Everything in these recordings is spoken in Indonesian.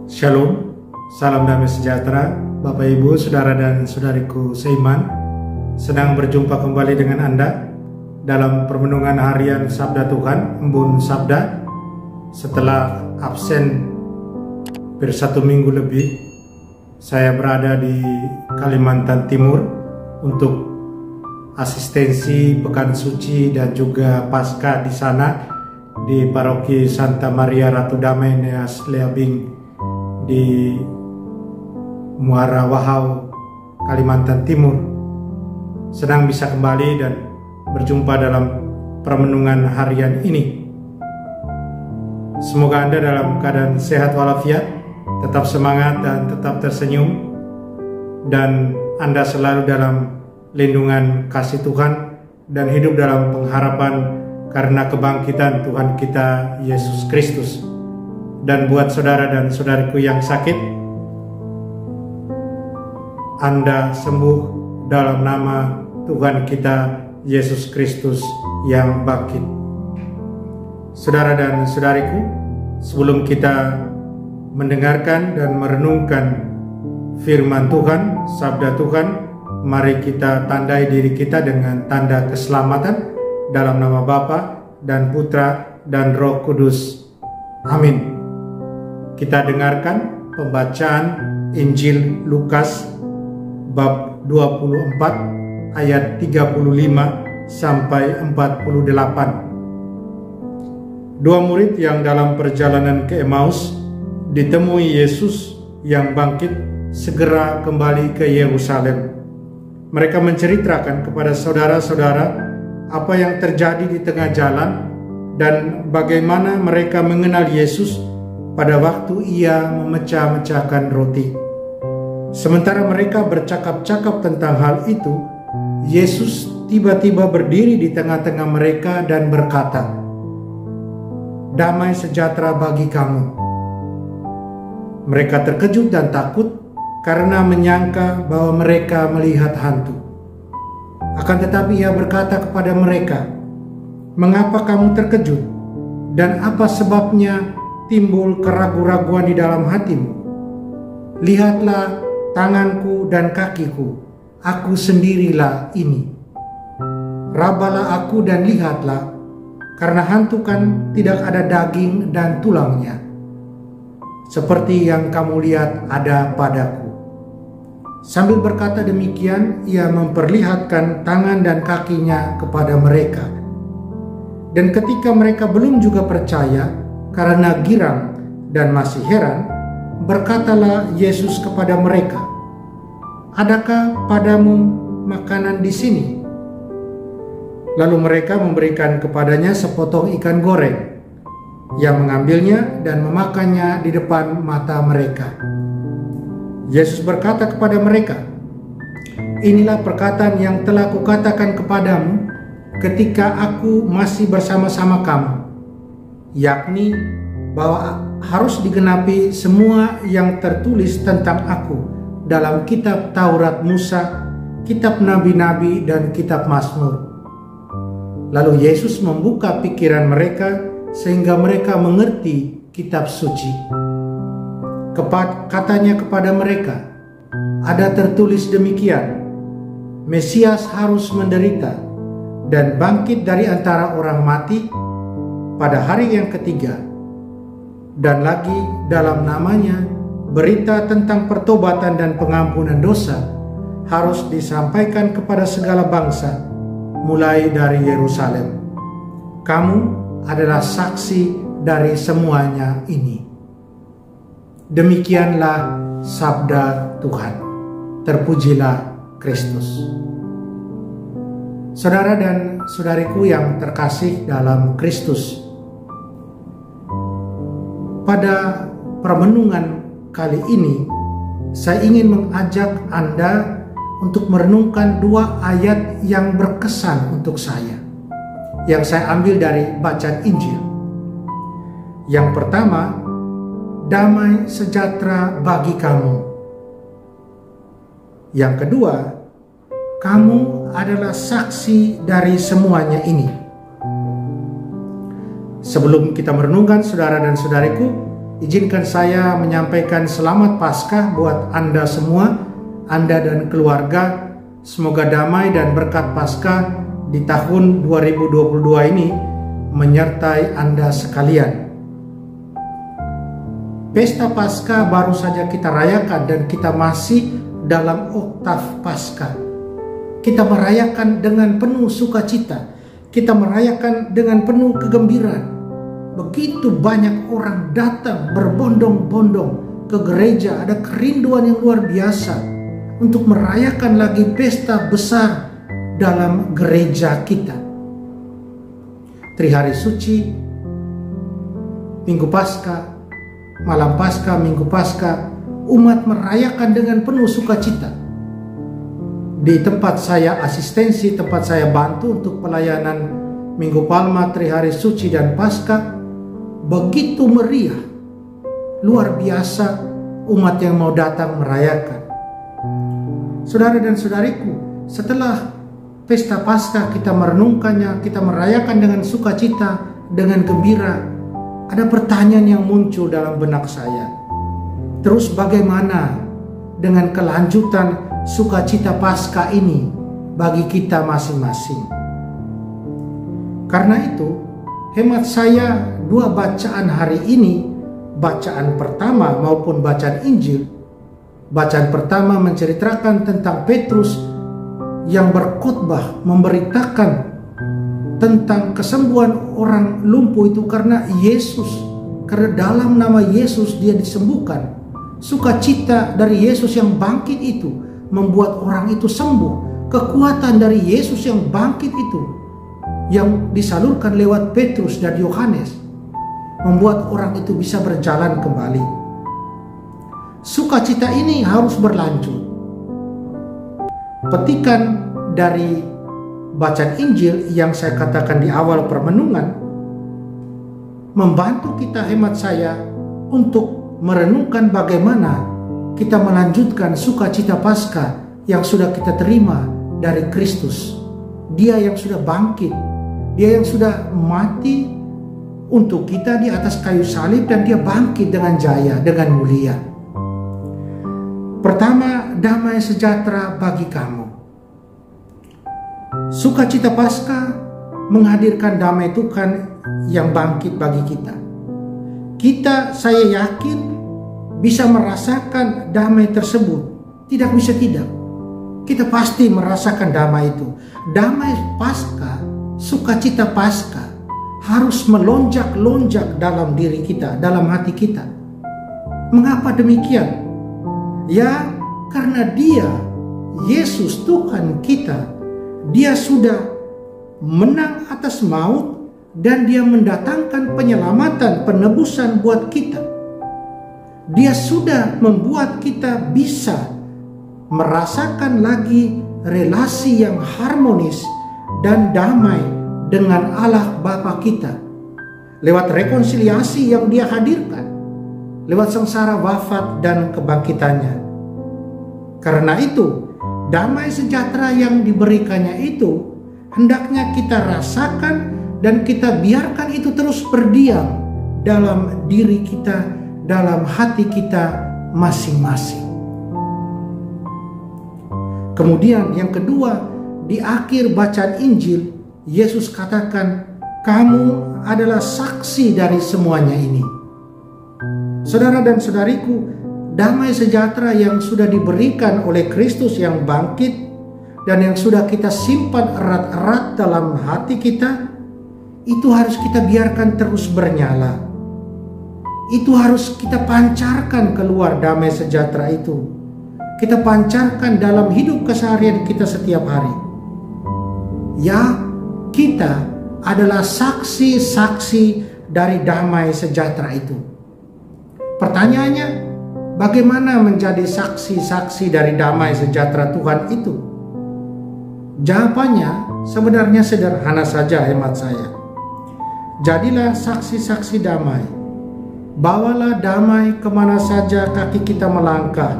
Shalom, salam damai sejahtera, Bapak Ibu, Saudara dan Saudariku seiman. Senang berjumpa kembali dengan Anda dalam permenungan harian Sabda Tuhan, Embun Sabda. Setelah absen hampir 1 minggu lebih, saya berada di Kalimantan Timur untuk asistensi Pekan Suci dan juga Paskah di sana di Paroki Santa Maria Ratu Damai Neas Leabing di Muara Wahau, Kalimantan Timur. Senang bisa kembali dan berjumpa dalam permenungan harian ini. Semoga Anda dalam keadaan sehat walafiat, tetap semangat dan tetap tersenyum, dan Anda selalu dalam lindungan kasih Tuhan dan hidup dalam pengharapan karena kebangkitan Tuhan kita Yesus Kristus. Dan buat saudara dan saudariku yang sakit, Anda sembuh dalam nama Tuhan kita Yesus Kristus yang bangkit. Saudara dan saudariku, sebelum kita mendengarkan dan merenungkan firman Tuhan, sabda Tuhan, mari kita tandai diri kita dengan tanda keselamatan dalam nama Bapa dan Putra dan Roh Kudus. Amin. Kita dengarkan pembacaan Injil Lukas bab 24 ayat 35 sampai 48. Dua murid yang dalam perjalanan ke Emmaus ditemui Yesus yang bangkit segera kembali ke Yerusalem. Mereka menceritakan kepada saudara-saudara apa yang terjadi di tengah jalan dan bagaimana mereka mengenal Yesus pada waktu ia memecah-mecahkan roti. Sementara mereka bercakap-cakap tentang hal itu, Yesus tiba-tiba berdiri di tengah-tengah mereka dan berkata, "Damai sejahtera bagi kamu." Mereka terkejut dan takut karena menyangka bahwa mereka melihat hantu. Akan tetapi ia berkata kepada mereka, "Mengapa kamu terkejut? Dan apa sebabnya timbul keraguan-raguan di dalam hatimu? Lihatlah tanganku dan kakiku, aku sendirilah ini. Rabalah aku dan lihatlah, karena hantu kan tidak ada daging dan tulangnya, seperti yang kamu lihat ada padaku." Sambil berkata demikian, ia memperlihatkan tangan dan kakinya kepada mereka. Dan ketika mereka belum juga percaya, karena girang dan masih heran, berkatalah Yesus kepada mereka, "Adakah padamu makanan di sini?" Lalu mereka memberikan kepadanya sepotong ikan goreng. Ia mengambilnya dan memakannya di depan mata mereka. Yesus berkata kepada mereka, "Inilah perkataan yang telah kukatakan kepadamu ketika aku masih bersama-sama kamu, yakni bahwa harus digenapi semua yang tertulis tentang aku dalam kitab Taurat Musa, kitab Nabi-Nabi, dan kitab Mazmur." Lalu Yesus membuka pikiran mereka sehingga mereka mengerti kitab suci. Katanya kepada mereka, "Ada tertulis demikian, Mesias harus menderita dan bangkit dari antara orang mati pada hari yang ketiga, dan lagi dalam namanya berita tentang pertobatan dan pengampunan dosa harus disampaikan kepada segala bangsa, mulai dari Yerusalem. Kamu adalah saksi dari semuanya ini." Demikianlah sabda Tuhan. Terpujilah Kristus. Saudara dan saudariku yang terkasih dalam Kristus, pada permenungan kali ini saya ingin mengajak Anda untuk merenungkan 2 ayat yang berkesan untuk saya, yang saya ambil dari bacaan Injil. Yang pertama, damai sejahtera bagi kamu. Yang kedua, kamu adalah saksi dari semuanya ini. Sebelum kita merenungkan, saudara dan saudariku, izinkan saya menyampaikan selamat Paskah buat Anda semua, Anda dan keluarga. Semoga damai dan berkat Paskah di tahun 2022 ini menyertai Anda sekalian. Pesta Paskah baru saja kita rayakan dan kita masih dalam oktav Paskah. Kita merayakan dengan penuh sukacita. Kita merayakan dengan penuh kegembiraan. Begitu banyak orang datang berbondong-bondong ke gereja, ada kerinduan yang luar biasa untuk merayakan lagi pesta besar dalam gereja kita. Trihari Suci, Minggu Paskah, Malam Paskah, Minggu Paskah, umat merayakan dengan penuh sukacita. Di tempat saya asistensi, tempat saya bantu untuk pelayanan Minggu Palma, Trihari Suci, dan Paskah, begitu meriah, luar biasa umat yang mau datang merayakan. Saudara dan saudariku, setelah pesta Paskah kita merenungkannya, kita merayakan dengan sukacita, dengan gembira, ada pertanyaan yang muncul dalam benak saya. Terus bagaimana dengan kelanjutan sukacita Paskah ini bagi kita masing-masing? Karena itu, hemat saya, dua bacaan hari ini, bacaan pertama maupun bacaan Injil. Bacaan pertama menceritakan tentang Petrus yang berkhotbah memberitakan tentang kesembuhan orang lumpuh itu karena Yesus. Karena dalam nama Yesus dia disembuhkan. Sukacita dari Yesus yang bangkit itu membuat orang itu sembuh. Kekuatan dari Yesus yang bangkit itu, yang disalurkan lewat Petrus dan Yohanes, membuat orang itu bisa berjalan kembali. Sukacita ini harus berlanjut. Petikan dari bacaan Injil yang saya katakan di awal permenungan membantu kita, hemat saya, untuk merenungkan bagaimana kita melanjutkan sukacita Paskah yang sudah kita terima dari Kristus. Dia yang sudah bangkit, dia yang sudah mati untuk kita di atas kayu salib, dan dia bangkit dengan jaya, dengan mulia. Pertama, damai sejahtera bagi kamu. Sukacita Paskah menghadirkan damai Tuhan yang bangkit bagi kita. Kita, saya yakin, bisa merasakan damai tersebut. Tidak bisa tidak. Kita pasti merasakan damai itu. Damai Paskah, sukacita Paskah harus melonjak-lonjak dalam diri kita, dalam hati kita. Mengapa demikian? Ya, karena dia, Yesus Tuhan kita, dia sudah menang atas maut dan dia mendatangkan penyelamatan, penebusan buat kita. Dia sudah membuat kita bisa merasakan lagi relasi yang harmonis dan damai dengan Allah Bapa kita lewat rekonsiliasi yang dia hadirkan lewat sengsara wafat dan kebangkitannya. Karena itu, damai sejahtera yang diberikannya itu hendaknya kita rasakan dan kita biarkan itu terus berdiam dalam diri kita, dalam hati kita masing-masing. Kemudian yang kedua, di akhir bacaan Injil, Yesus katakan, kamu adalah saksi dari semuanya ini. Saudara dan saudariku, damai sejahtera yang sudah diberikan oleh Kristus yang bangkit dan yang sudah kita simpan erat-erat dalam hati kita, itu harus kita biarkan terus bernyala. Itu harus kita pancarkan keluar, damai sejahtera itu. Kita pancarkan dalam hidup keseharian kita setiap hari. Ya, kita adalah saksi-saksi dari damai sejahtera itu. Pertanyaannya, bagaimana menjadi saksi-saksi dari damai sejahtera Tuhan itu? Jawabannya sebenarnya sederhana saja, hemat saya. Jadilah saksi-saksi damai. Bawalah damai kemana saja kaki kita melangkah.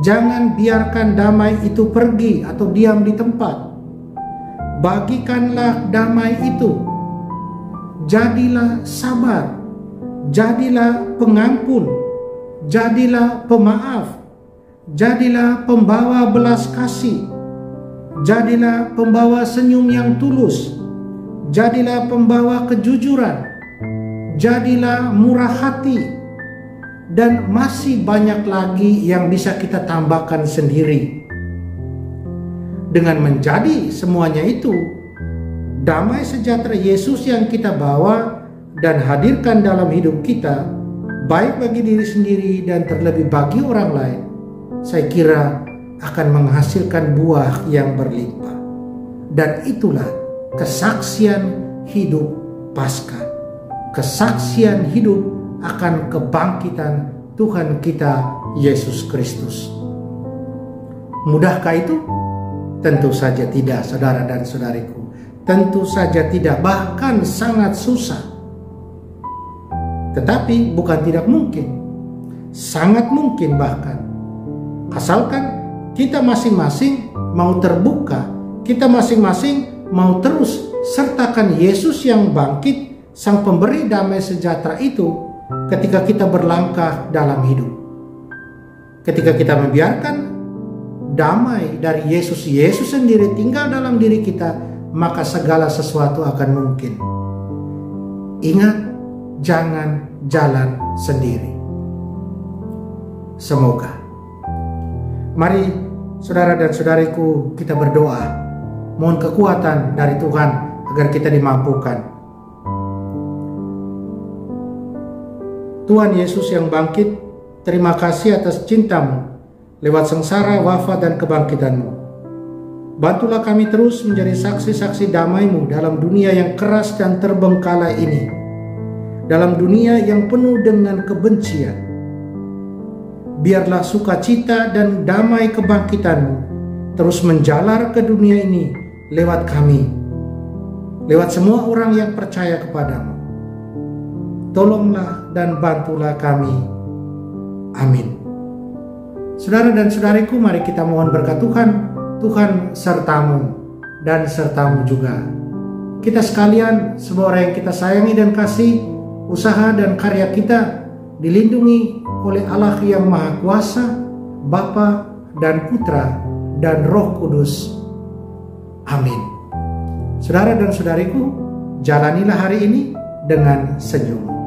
Jangan biarkan damai itu pergi atau diam di tempat. Bagikanlah damai itu. Jadilah sabar. jadilah pengampun, jadilah pemaaf, jadilah pembawa belas kasih, jadilah pembawa senyum yang tulus, jadilah pembawa kejujuran, jadilah murah hati, dan masih banyak lagi yang bisa kita tambahkan sendiri. Dengan menjadi semuanya itu, damai sejahtera Yesus yang kita bawa dan hadirkan dalam hidup kita, baik bagi diri sendiri dan terlebih bagi orang lain, saya kira akan menghasilkan buah yang berlimpah. Dan itulah kesaksian hidup Paskah, kesaksian hidup akan kebangkitan Tuhan kita Yesus Kristus. Mudahkah itu? Tentu saja tidak, saudara dan saudariku. Tentu saja tidak, bahkan sangat susah. Tetapi bukan tidak mungkin, sangat mungkin bahkan. Asalkan kita masing-masing mau terbuka, kita masing-masing mau terus sertakan Yesus yang bangkit, Sang Pemberi damai sejahtera itu ketika kita berlangkah dalam hidup. Ketika kita membiarkan damai dari Yesus sendiri tinggal dalam diri kita, maka segala sesuatu akan mungkin. Ingat, jangan jalan sendiri. Semoga. Mari saudara dan saudariku, kita berdoa, mohon kekuatan dari Tuhan agar kita dimampukan. Tuhan Yesus yang bangkit, terima kasih atas cinta-Mu lewat sengsara, wafat, dan kebangkitan-Mu. Bantulah kami terus menjadi saksi-saksi damai-Mu dalam dunia yang keras dan terbengkalai ini, dalam dunia yang penuh dengan kebencian. Biarlah sukacita dan damai kebangkitan-Mu terus menjalar ke dunia ini lewat kami, lewat semua orang yang percaya kepadamu. Tolonglah dan bantulah kami. Amin. Saudara dan saudariku, mari kita mohon berkat Tuhan. Tuhan sertamu dan sertamu juga. Kita sekalian, semua orang yang kita sayangi dan kasih, usaha dan karya kita dilindungi oleh Allah yang Maha Kuasa, Bapa dan Putra dan Roh Kudus. Amin. Saudara dan saudariku, jalanilah hari ini dengan senyum.